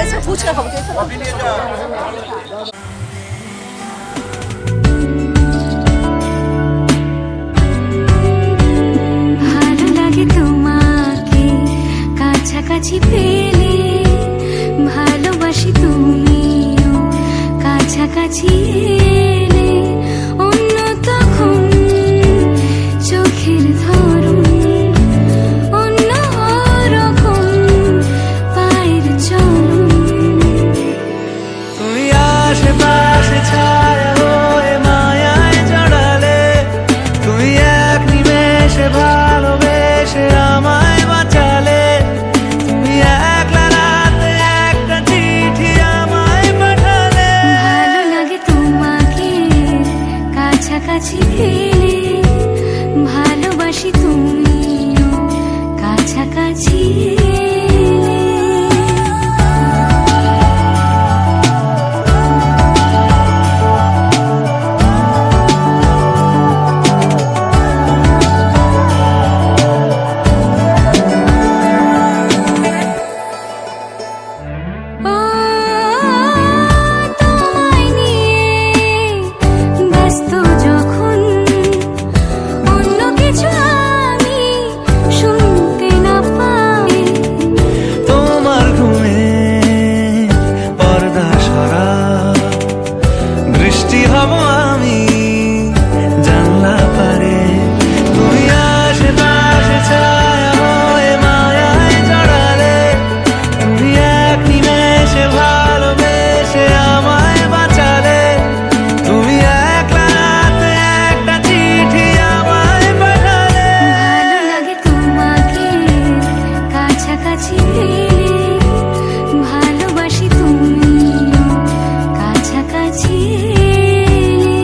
এসে ফুচকা খাবো। ভালো লাগে তোমাকে কাছাকাছি পেলে, ভালোবাসি তুমিও কাছাকাছি এলে। অন্য তখন চোখের ধরন, অন্য রকম পায়ের চরণ। তুমি আশেপাশে ছায়া হয়ে মায়ায় জড়ালে, তুমি এক নিমেষে ভালোবেসে আমায় বাঁচালে। তুমি একলা রাতে একটা চিঠি আমায় পাঠালে। ভালো লাগে তোমাকে কাছাকাছি পেলে, ভালোবাসি তুমিও কাছাকাছি এলে। ও তোমায় নিয়ে ব্যস্ত যখন, অন্য কিছু আমি শুনতে না পাই। তোমার ঘুমে পর্দা সরা, বৃষ্টি হব আমি জানলা পারে। তুমি আশেপাশে ছায়া হয়ে মায়ায় জড়ালে, তুমি এক নিমেষে ভালোবেসে আমায় বাঁচালে। তুমি একলা রাতে একটা চিঠি আমায় পাঠালে। ভালো লাগে তোমাকে কাছাকাছি পেলে, ভালোবাসি তুমিও কাছাকাছি এলে।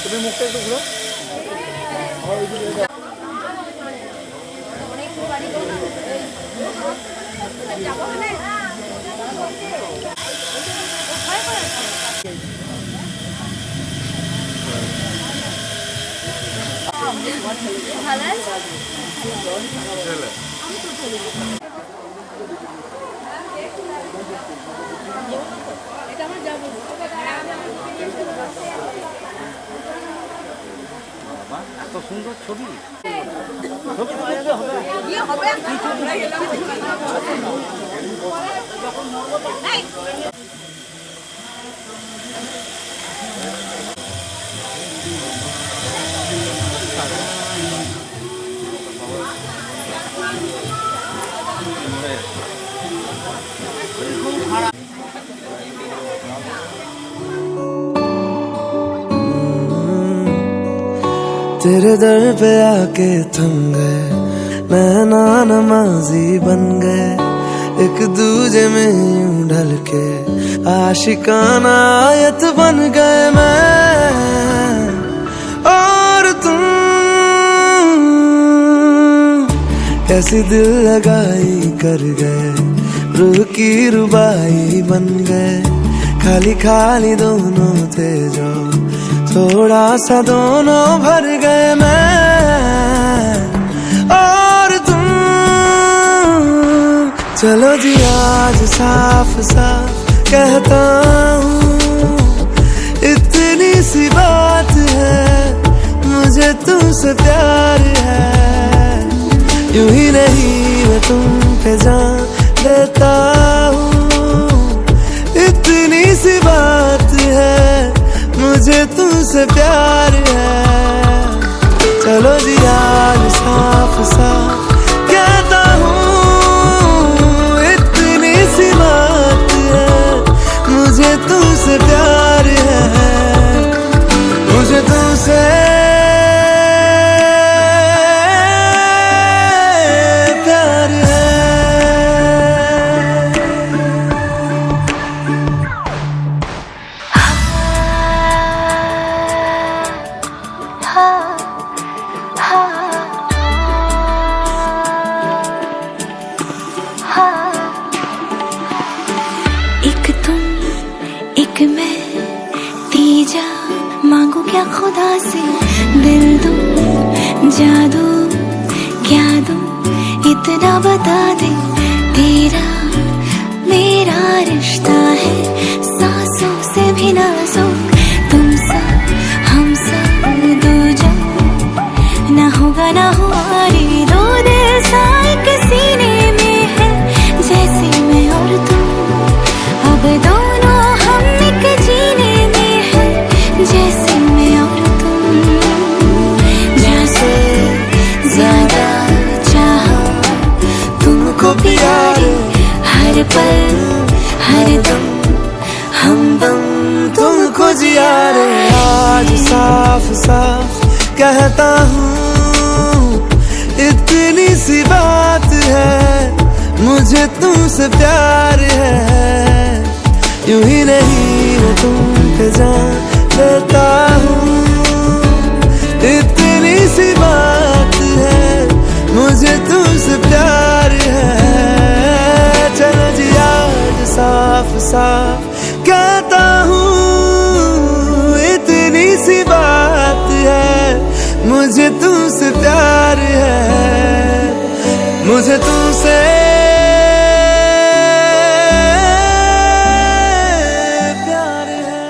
তুমি মুখটা একটু ঘুরো। ভালো আছে? এটা আমার যাবো। এত সুন্দর ছবি। ইয়ে হবে तेरे दर पे आके थम गए, नैना नमाजी बन गए। एक दूजे में यूं ढल के आशिकाना आयत बन गए मैं और तुम। कैसी दिल लगाई कर गए, रूह की रुबाई बन गए। खाली खाली दोनों थे जो, थोड़ा सा दोनों भर गए मैं और तुम। चलो जी आज साफ साफ कहता हूँ, इतनी सी बात है, मुझे तुमसे प्यार है। यूं ही नहीं मैं तुम पे जान देता हूँ, इतनी सी बात है, मुझे तुमसे प्यार है। चलो जी आज साफ साफ कहता हूँ, इतनी सी बात है, मुझे तुमसे प्यार है। मुझे तुमसे क्या खुदा से दिल दूं जादू क्या दूं इतना बता दे तेरा मेरा रिश्ता है सांसों से भी नाजुक तुम सा हम सा दो जग ना होगा ना हुआ रे दो दिल सा एक सीने में है जैसे मैं और तुम अब दोनों हम एक जीने में है जैसे मैं और तुम जैसे ज्यादा चाहा तुमको प्यारे हर पल हर दम हमदम तुमको जिया रे आज साफ साफ कहता हूँ इतनी सी बात है मुझे तुमसे प्यार है यूं ही नहीं मैं तुम पे जान लेता हूँ इतनी सी बात है मुझे तुमसे प्यार है चलो जी आज साफ साफ कहता हूँ इतनी सी बात है मुझे तुमसे प्यार है मुझे तुमसे प्यार है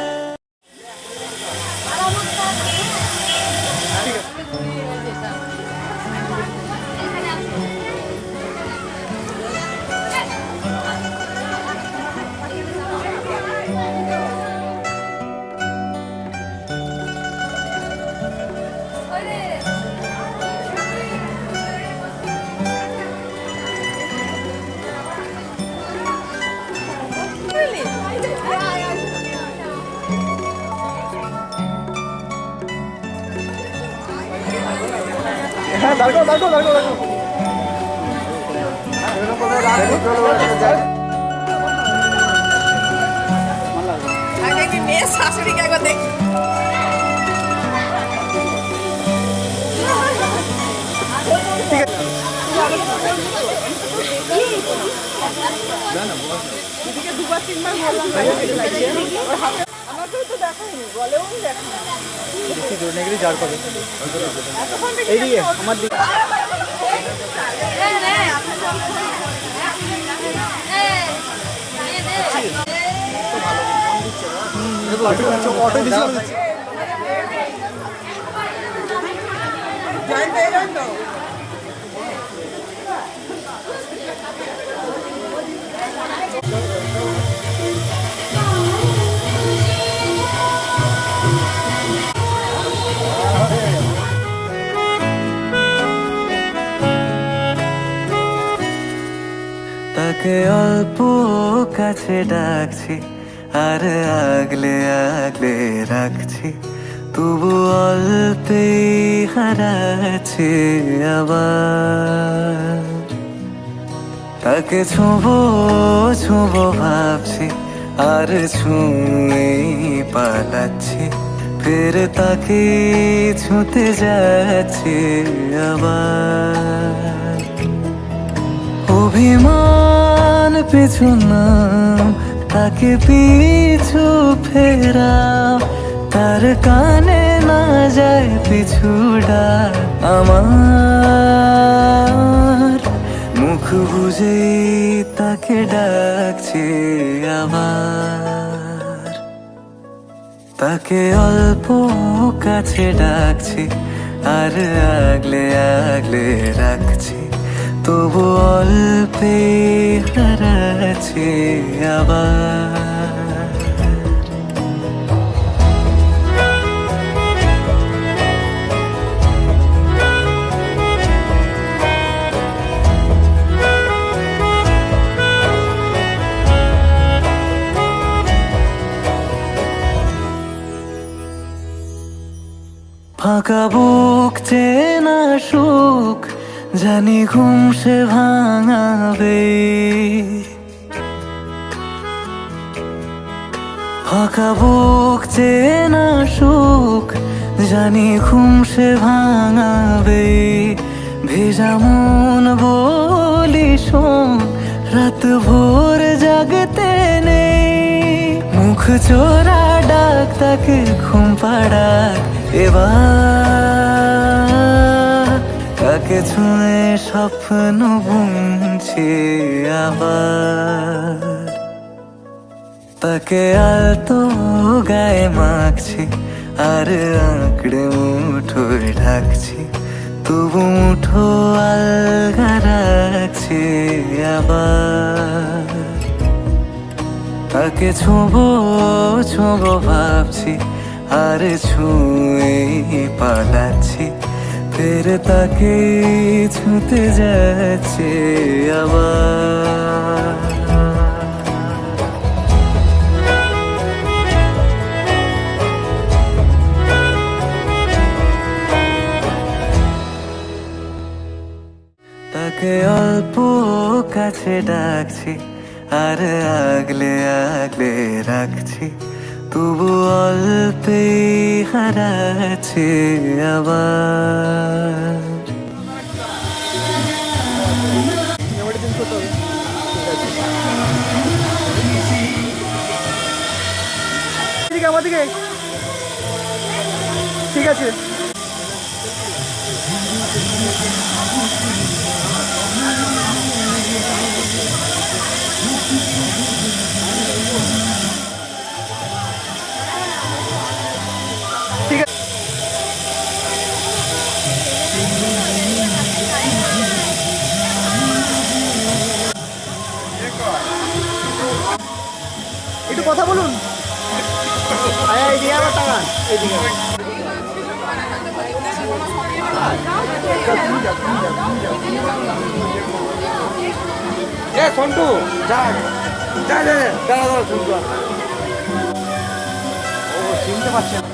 হ্যাঁ দাঁড়াও দাঁড়াও দাঁড়াও দাঁড়াও আগে মেয়ে শাশুড়িকে একবার দেখি দিদিকে দুবার তিনবার বললাম আমাকেও তো দেখায়নি বলেও দেখায়নি বেশি দূর নেগেলি যার পাবে এইদিকে আমার দিকে অটো দিচ্ছে জানতে জানো তাকে অল্প কাছে ডাকছি আর আগলে আগলে রাখছি তবু অল্পে হারাচ্ছে আবার তাকে ছোঁবো ছোঁবো ভাবছি আর ছুঁয়ে পালাচ্ছি ফের তাকে ছুঁতে যাচ্ছে আবার অভিমান পিছু নাম তাকে পিছু ফেরাও তার কানে না যায় পিছু ডাক আমার মুখ বুঝে তাকে ডাকছে আবার তাকে অল্প কাছে ডাকছি আর আগলে আগলে রাখছি তবু অল্পে হারাচ্ছে আবার ফাঁকা বুক চেনা সুখ জানি ঘুম সে ভাঙাবে ফাঁকা বুক চেনা সুখ জানি ঘুম সে ভাঙাবে ভেজা মন বলি শোন রাত ভোর জাগতে নেই মুখ চোরা ডাক তাকে ঘুম পাড়াক এবার কাকে ছুঁয়ে স্বপ্ন বুনছি আবার, তাকে আলতো গায়ে মাখছি আর আঁকড়ে মুঠোয় ঢাকছি, তবু মুঠো আলগা রাখছি আবার। তাকে ছোঁবো ছোঁবো ভাবছি আর ছুঁয়ে পালাচ্ছি, ফের তাকে ছুঁতে যাচ্ছে আবার। তাকে অল্প কাছে ডাকছি আর আগলে আগলে রাখছি, তবু অল্পে হারাচ্ছে আবার। আমার দিকে ঠিক আছে। ঠিক আছে, একটু কথা বলুন। এইদিকে আমার টাকা, এইদিকে সন্টু যা যা যা দাঁড়া সন্টু, ও চিনতে পারছে না।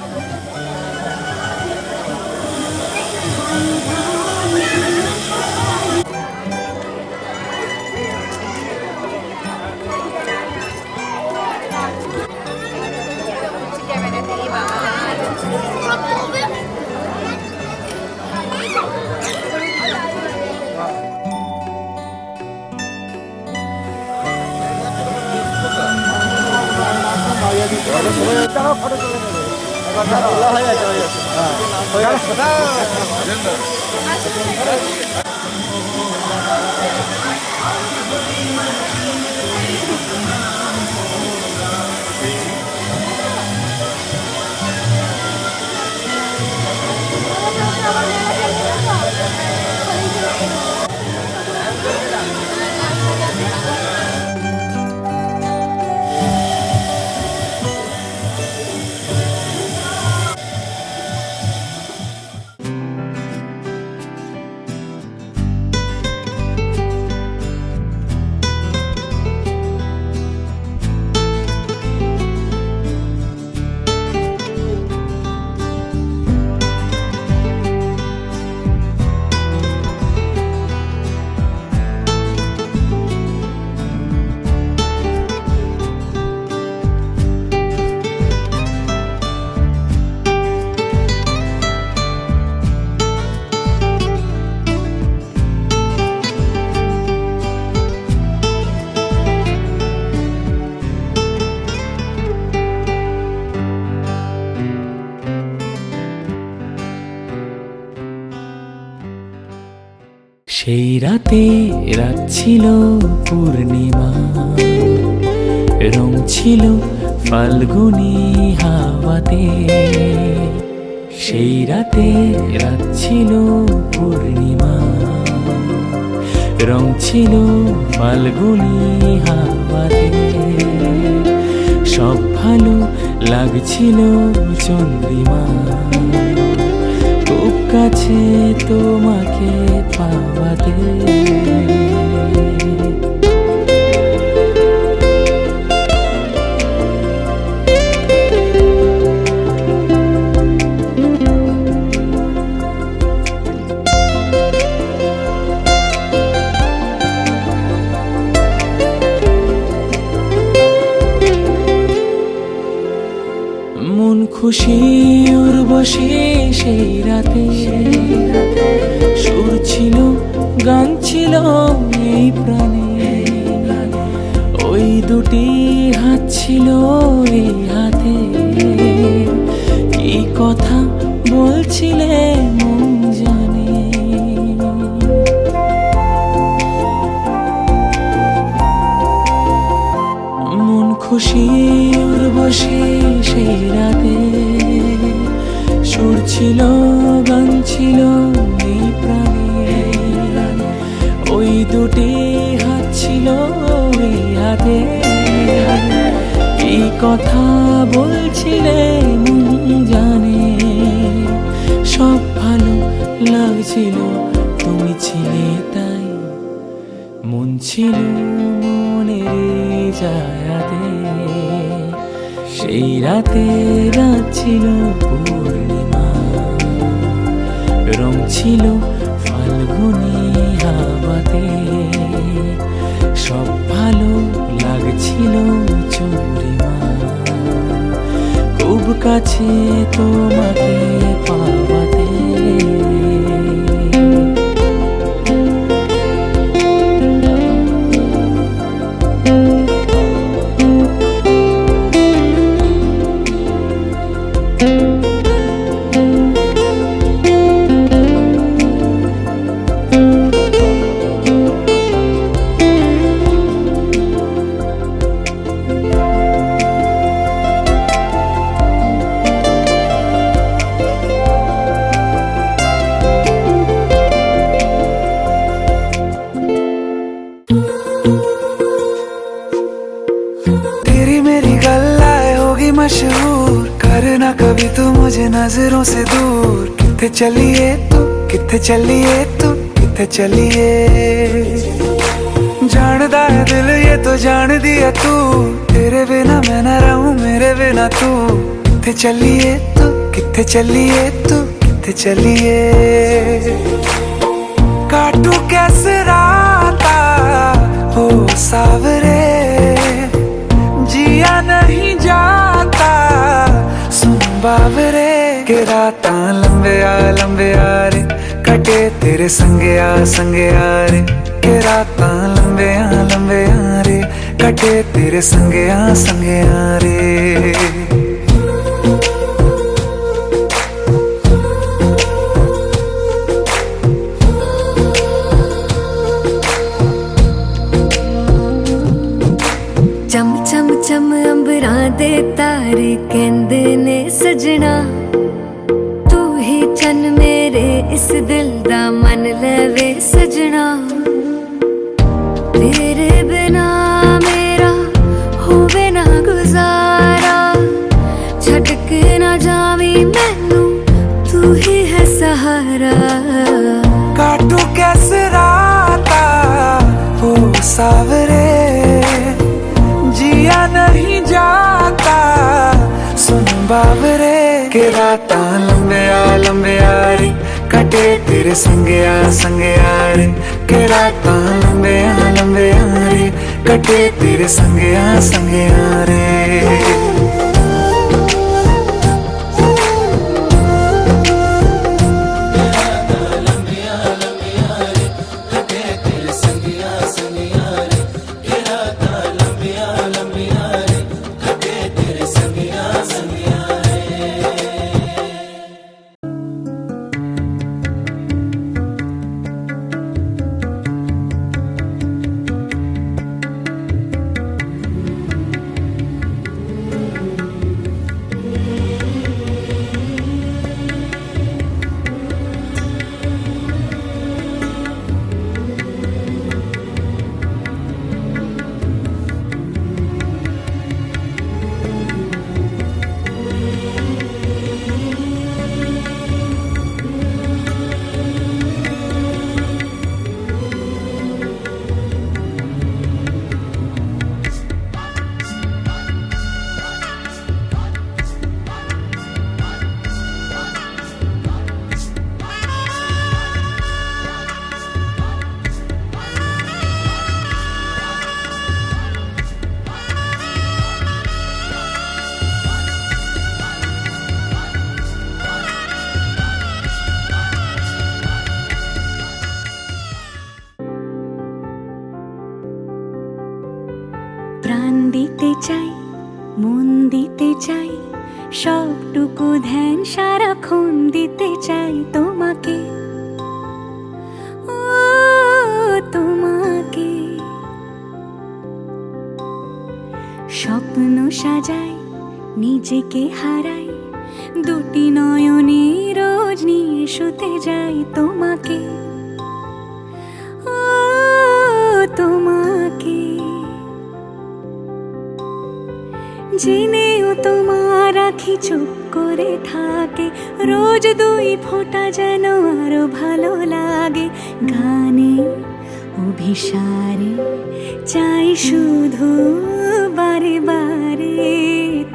সেই রাতে রাত ছিল পূর্ণিমা, রং ছিল ফাল্গুনি হাওয়াতে। সেই রাতে রাত ছিল পূর্ণিমা, রং ছিল ফাল্গুনি হাওয়াতে। সব ভালো লাগছিল চন্দ্রিমা, খুব কাছে তোমাকে পাওয়াতে। মন খুশি উর্বশী সেই রাতে, সুর ছিল গান ছিল এই প্রাণে। ওই দুটি হাত ছিল এই হাতে, কি কথা বসে সেই রাতে সুর ছিল গান ছিল এই প্রাণে, ওই দুটি হাত ছিল এই হাতে, কি কথা বলছিলে মন জানে, সব ভালো লাগছিল তুমি ছিলে তাই, মন ছিল মনের জায়গাতে, সেই রাতে রাত ছিল পূর্ণিমা, রং ছিল ফাল্গুনি হাওয়াতে, সব ভালো লাগছিল চন্দ্রিমা, খুব কাছে তোমাকে পাওয়াতে। मशहूर करना कभी तू मुझे नजरों से दूर, किथे चलिए तू किथे चलिए तू किथे चलिए, जानदा है दिल ये तो जान दिया तू, तेरे बिना मैं न रहूं मेरे बिना तू, किथे चलिए तू किथे चलिए तू किथे चलिए, काटू कैसे राता हो सावरे, जिया नहीं जाता सुन बावरे, के रातां लंबे आ रे, कटे तेरे संगे आ रे, के रातां लंबे आ रे, कटे तेरे संगे आ रे। चम चम चम अंबरां दे तारे कहंदे ने सजना, तू ही चन मेरे इस दिल दा मन लवे सजना, तेरे बिना मेरा होवे ना गुजारा, छटक ना जावी मैनू तू ही है सहारा, काटू कैसे राता हो सावरे, जिया नहीं जाता सुन बावरे, के रातां लंबे आ रे, कटे तेरे संगे आ रे, के रातां लंबे आ रे, कटे तेरे संगे आ रे। প্রাণ দিতে চাই মন দিতে চাই সবটুকু ধ্যান সারাক্ষণ দিতে চাই তোমাকে, ও তোমাকে, স্বপ্ন সাজাই নিজেকে হারাই দুটি নয়নে রোজ নিয়ে শুতে যাই তোমাকে, ও তোমাকে। জেনেও তোমার আখি চুপ করে থাকে, রোজ দুই ফোঁটা যেন আরো ভালো লাগে। গানে অভিসারে চাই শুধু বারে বারে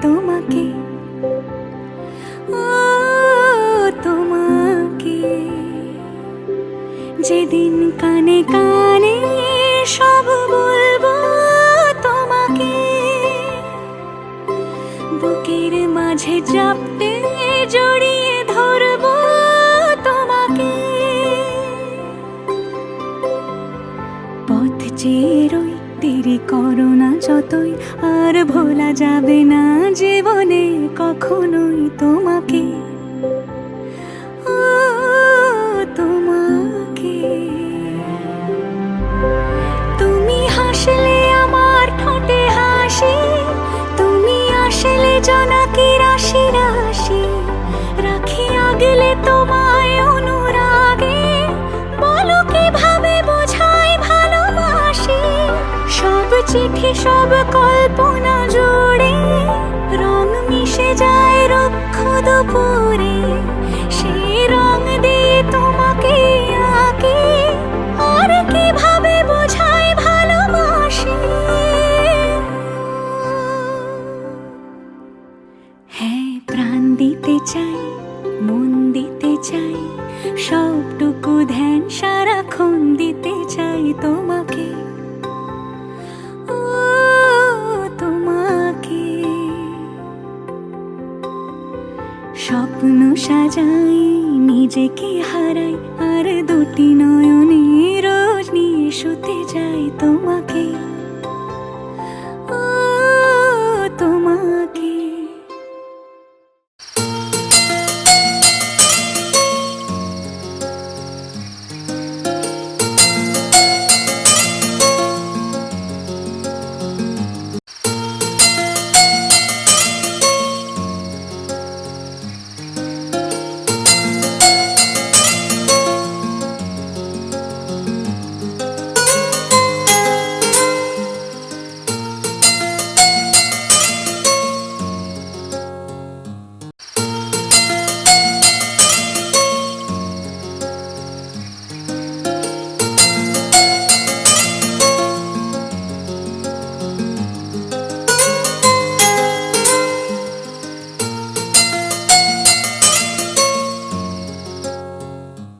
তোমাকে, ও তোমাকে। যেদিন কানে কানে সব বলবো তোমাকে, বুকের মাঝে চাপতে জড়িয়ে ধরবো তোমাকে। পথ চেয়ে রই, দেরি করো না যতই, আর ভোলা যাবে না জীবনে কখনোই তোমাকে, ও তোমাকে। তুমি হাসলে আমার ঠোঁটে হাসি, তুমি আসলে জোনাকি রাশি রাশি। রাখি আগলে তোমায় অনুরাগে, বলো কিভাবে বোঝাই ভালোবাসি। সব চিঠি সব কল্পনা জুড়ে রং মিশে যায় রুক্ষ দুপুরে, সেই রং দিয়ে তোমাকে আঁকি, আর কিভাবে বোঝাই ভালোবাসি। হ্যাঁ, প্রাণ দিতে চাই, মন দিতে চাই, সবটুকু ধ্যান সারাক্ষণ দিতে চাই তোমাকে, ও তোমাকে। স্বপ্ন সাজাই, নিজেকে হারাই, আর দুটি নয়